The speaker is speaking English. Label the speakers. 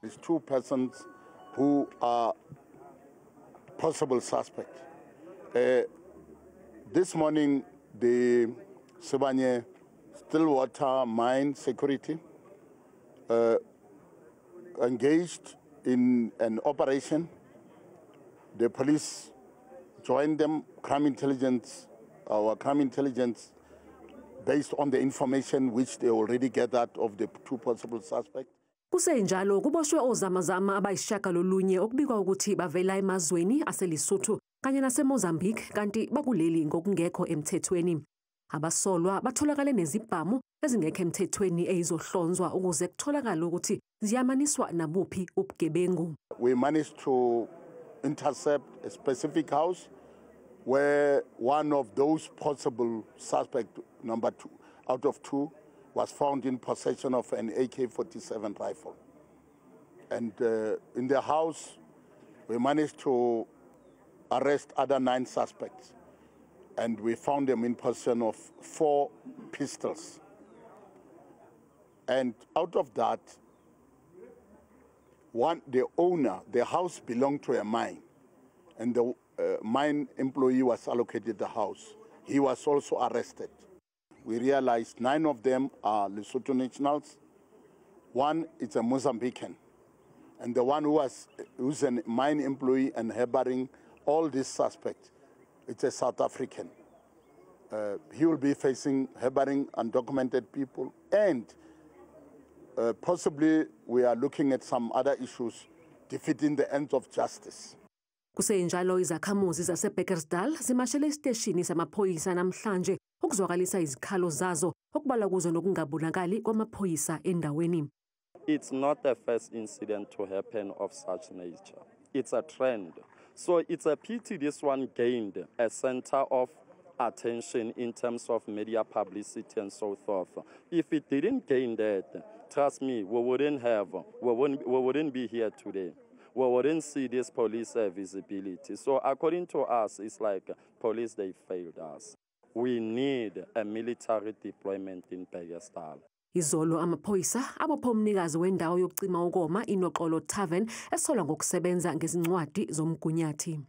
Speaker 1: There's 2 persons who are possible suspects. This morning, the Sibanye Stillwater mine security engaged in an operation. The police joined them, our crime intelligence, based on the information which they already gathered of the 2 possible suspects.
Speaker 2: Kusenjalo kuboshwe ozamazama abayishagalolunye okubikwa ukuthi bavela emazweni aseLesotho kanye naseMozambique kanti bakuleli ngokungekho emthethweni. Abasolwa batholakale nezibhamu ezingekho emthethweni ezizohlonzwa ukuze kutholakala ukuthi ziyamaniswa nabuphi ubugebengu.
Speaker 1: We managed to intercept a specific house where one of those possible suspects, number 2 out of 2, was found in possession of an AK-47 rifle. And in the house, we managed to arrest other 9 suspects. And we found them in possession of 4 pistols. And out of that, the owner, the house belonged to a mine. And the mine employee was allocated the house. He was also arrested. We realized 9 of them are Lesotho nationals. 1 is a Mozambican. And the one who's a mine employee and harboring all these suspects, it's a South African. He will be facing harboring undocumented people, and possibly we are looking at some other issues defeating the ends of justice.
Speaker 2: Kusenjalo izakhamuzi zase-E-Bekkersdal zimashele esiteshini samaphoyisa namhlanje ukuzwakalisa izikhalo zazo okubala kuzo nokungabonakali kwamaphoyisa endaweni.
Speaker 3: It's not the first incident to happen of such nature. It's a trend. So it's a pity this one gained a center of attention in terms of media publicity and so forth. If it didn't gain that, trust me, we wouldn't be here today. We wouldn't see this police visibility. So according to us, it's like police, they failed us. We need a military deployment in E-Bekkersdal.
Speaker 2: Izolo amaphoyisa abophe umnikazi wendawo yokucima ukoma E-Noxolo Tavern esolwa ngokusebenza ngezincwadi zomgunyathi.